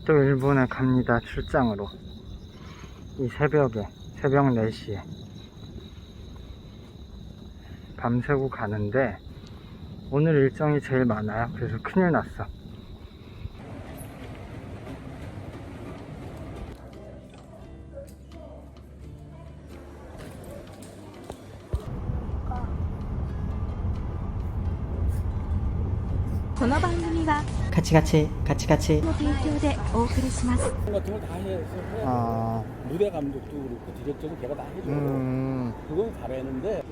또 일본에 갑니다. 출장으로. 이 새벽에, 새벽 4시에 밤새고 가는데 오늘 일정이 제일 많아요. 그래서 큰일 났어. 같이 같이 같은 걸 다 해서 아, 무대 감독도 그렇고 디렉터도 걔가 다 해줘. 그건 잘했는데.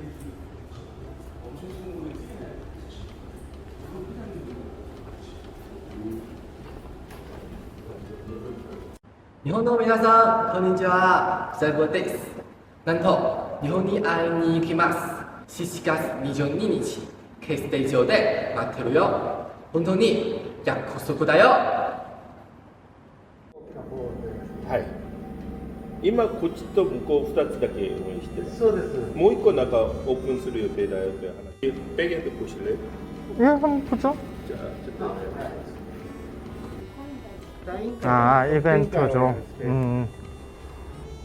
日本の皆さん、こんにちは。ザゴです。なんと、日本に会いに行きます。7月22日、Kステージ上で待ってるよ。本当に約束だよ。はい。今こっちと向こう2つだけ応援してます。そうです。もう1個なんかオープンする予定だよって話。백엔드 보실래요? 예, 한번 보죠. 자, 아, 이벤트죠.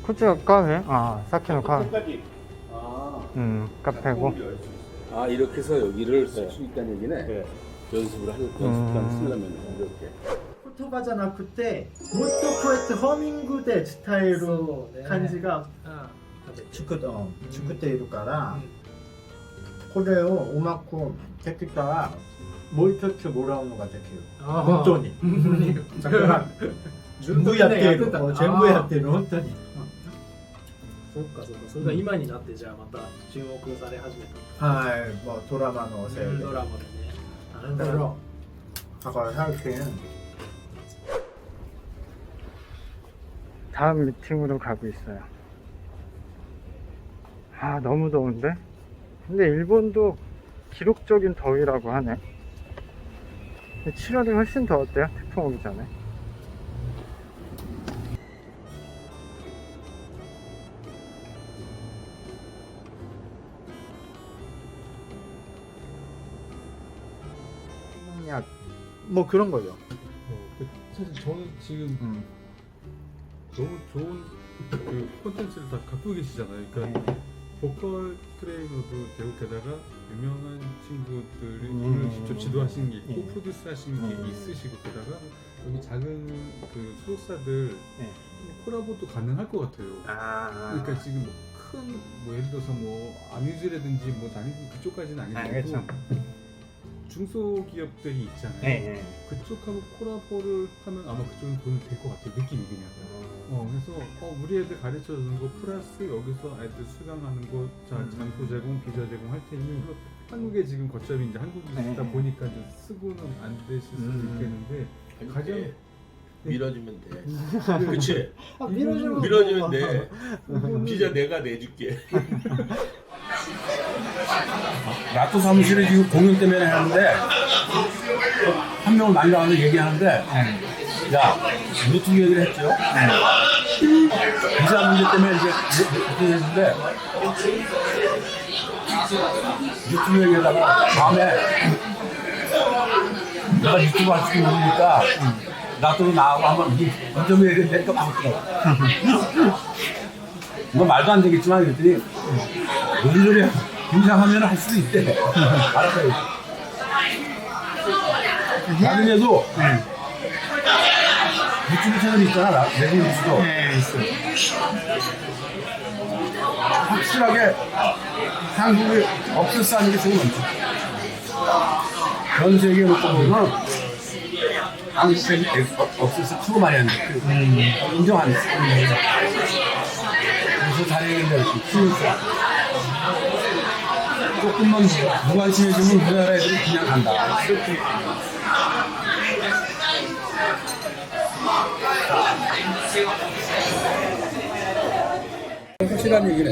코치가 카페? 아, 사키노 카페. 끝까지. 카페고. 아, 이렇게 해서 여기를 쓸 수 있다는 얘기네. 네. 연습을 연습단 쓰려면 이렇게. 言葉じゃなくてもっとこうやってホーミングで伝える感じが作っているから、これをうまくできたらもう一つもらうのができる。本当にだから全部やっている。全部やってる本当に。そっかそっか、それが今になってじゃあまた注目され始めた。はい、もうドラマのせいで。ドラマでね。だから最近 다음 미팅으로 가고 있어요. 아, 너무 더운데? 근데 일본도 기록적인 더위라고 하네. 7월이 훨씬 더웠대요, 태풍 오기 전에. 뭐 그런 거죠. 사실 저는 지금 너무 좋은 그 콘텐츠를 다 갖고 계시잖아요. 그러니까 보컬 트레이너도 되고 게다가 유명한 친구들이 오늘 직접 지도하시는 게 있고 프로듀스 하시는 게 있으시고 게다가 여기 작은 그 소속사들 콜라보도 가능할 것 같아요. 그러니까 지금 큰 예를 들어서 뭐 아뮤즈라든지 뭐 장애인 그쪽까지는 아니고 중소기업들이 있잖아요. 그쪽하고 콜라보를 하면 아마 그쪽은 돈이 될 것 같아요. 느낌이 그냥. 그래서 우리 애들 가르쳐 주는 거 플러스 여기서 애들 수강하는 거, 장소 제공, 비자 제공 할 테니 한국에 지금 거점이 이제 한국이다 보니까 이제 쓰고는 안 되실 수도 있겠는데 가장 밀어주면 돼. 그치? 밀어주면 돼. 비자 내가 내줄게. 라또 사무실에 지금 공연 때문에 하는데 한 명을 만나서 얘기하는데 야 유튜브 얘기를 했죠. 비자 문제 때문에 이제 그렇게 했는데 유튜브 얘기하다가 다음에 내가 유튜브 할 수 모르니까 라또로 나하고 한번 인터뷰 얘기하니까 바뀌더라고. 이거 말도 안 되겠지만 그랬더니 무슨 소리야. 긴장하면 할 수도 있대. 알았어요. 나중에도 유튜브 채널 있잖아. 내부 뉴스도. 확실하게 한국에 없었다는 게 좋은 거죠. 전 세계에 놓고 보면 한국에 없어서 투고 많이 하는데 인정하는 그래서 잘해야겠는데 키우니까 조금만 무관심해지면 우리나라 애들이 그냥 간다. 확실한 얘기네.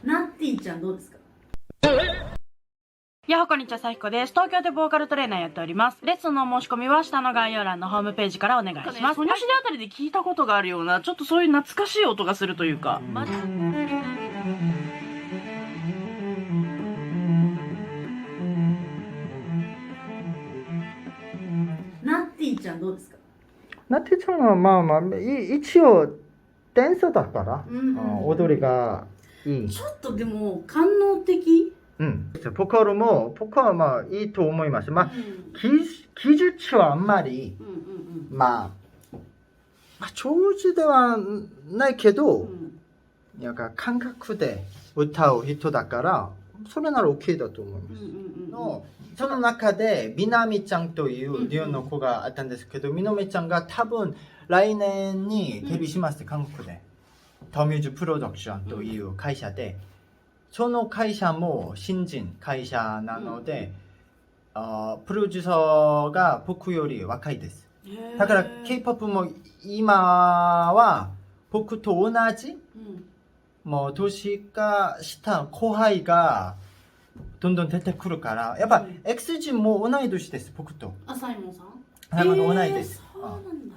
나ッティちゃんどうですか？やほこんにちは、さひこです。東京でボーカルトレーナーやっております。レッスンの申し込みは下の概要欄のホームページからお願いします。ソニョシデあたりで聞いたことがあるような、ちょっとそういう懐かしい音がするというか。ナッティちゃんどうですか？ナティちゃんはまあまあ一応ダンサーだから、踊りがいい。ちょっとでも官能的。ボカルも僕はまあいいと思います。まあ、技術はあんまり、まあ上手ではないけど、なんか感覚で歌う人だからそれなら OK だと思います。その中でみなみちゃんという日本の子があったんですけど、みなみちゃんが多分来年にデビューします、韓国で。トミューズプロダクションという会社で、その会社も新人会社なので、プロデューサーが僕より若いです。だから K-POP も今は僕と同じ、もう年が下後輩がどんどん出てくるから、やっぱ XG も同い年です、僕と。サイモンさん？サイモンと同いです。そうなんだ。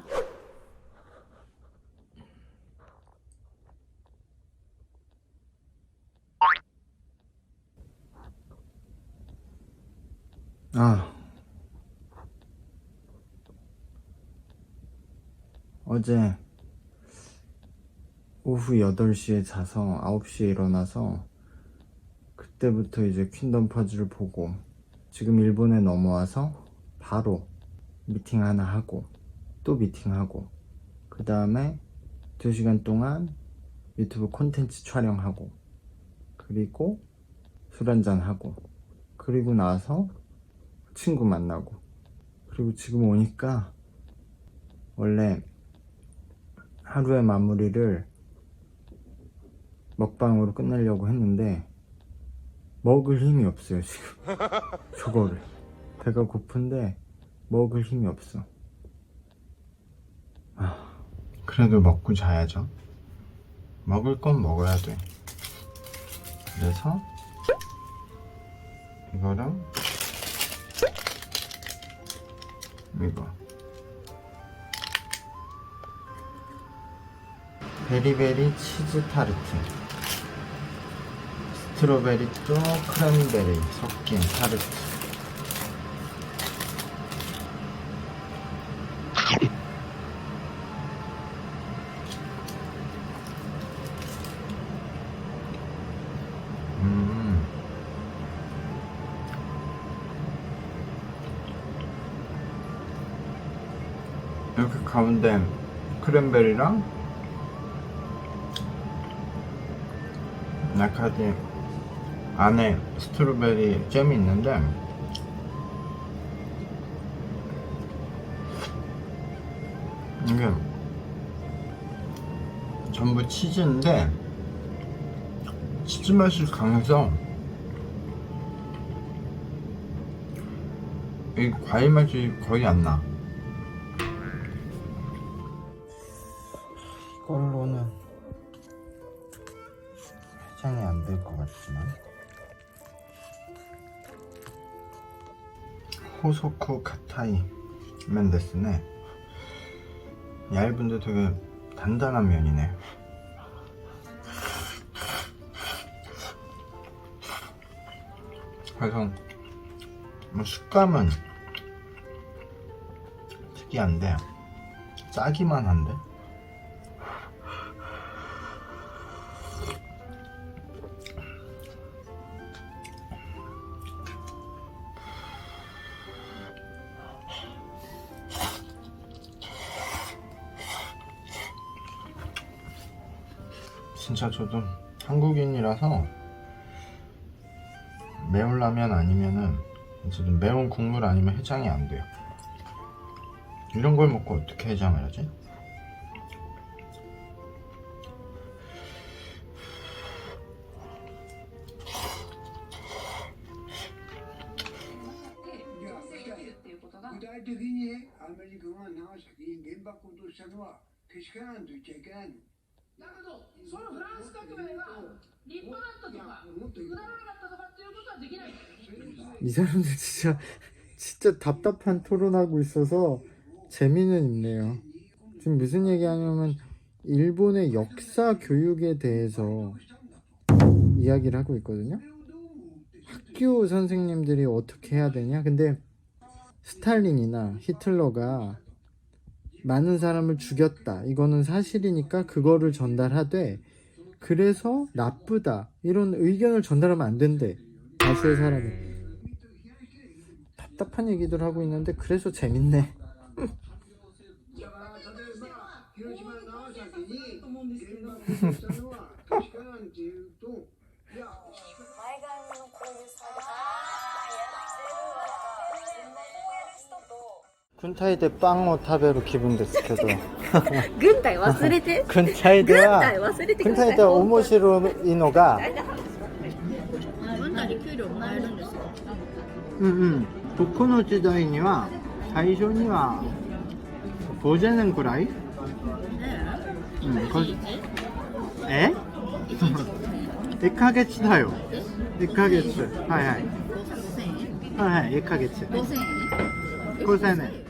어제 오후 8시에 자서 9시에 일어나서 그때부터 이제 퀸덤 퍼즐을 보고, 지금 일본에 넘어와서 바로 미팅 하나 하고 또 미팅하고, 그 다음에 2시간 동안 유튜브 콘텐츠 촬영하고, 그리고 술 한잔하고, 그리고 나서 친구 만나고, 그리고 지금 오니까 원래 하루의 마무리를 먹방으로 끝내려고 했는데 먹을 힘이 없어요 지금. 저거를 배가 고픈데 먹을 힘이 없어. 그래도 먹고 자야죠. 먹을 건 먹어야 돼. 그래서 이거랑 이거 베리베리 치즈 타르트, 스트로베리 또 크랜베리 섞인 타르트. 이렇게 가운데 크랜베리랑 약하지 안에 스트로베리 잼이 있는데, 이게 전부 치즈인데 치즈 맛이 강해서 이 과일 맛이 거의 안 나. 이걸로는 해장이 안 될 것 같지만, 호소쿠 카타이 면 데스네. 얇은데 되게 단단한 면이네. 그래서 뭐 식감은 특이한데 짜기만 한데, 진짜 저도 한국인이라서 매운 라면 아니면은, 저도 매운 국물 아니면 해장이 안 돼요. 이런 걸 먹고 어떻게 해장을 하지? 이 사람들 진짜 답답한 토론하고 있어서 재미는 있네요. 지금 무슨 얘기하냐면 일본의 역사 교육에 대해서 이야기를 하고 있거든요. 학교 선생님들이 어떻게 해야 되냐? 근데 스탈린이나 히틀러가 많은 사람을 죽였다, 이거는 사실이니까 그거를 전달하되, 그래서 나쁘다 이런 의견을 전달하면 안 된대, 다수의 사람이. 답답한 얘기들 하고 있는데 그래서 재밌네. 군타이 대 빵を食べる気分ですけど。軍隊忘れて。軍隊では、軍隊忘れてください。軍隊では面白いのが、軍隊に給料もらえるんですよ。僕の時代には最初には50年くらい、え1ヶ月だよ。1ヶ月。はいはい。はいはい、1ヶ月。5000円。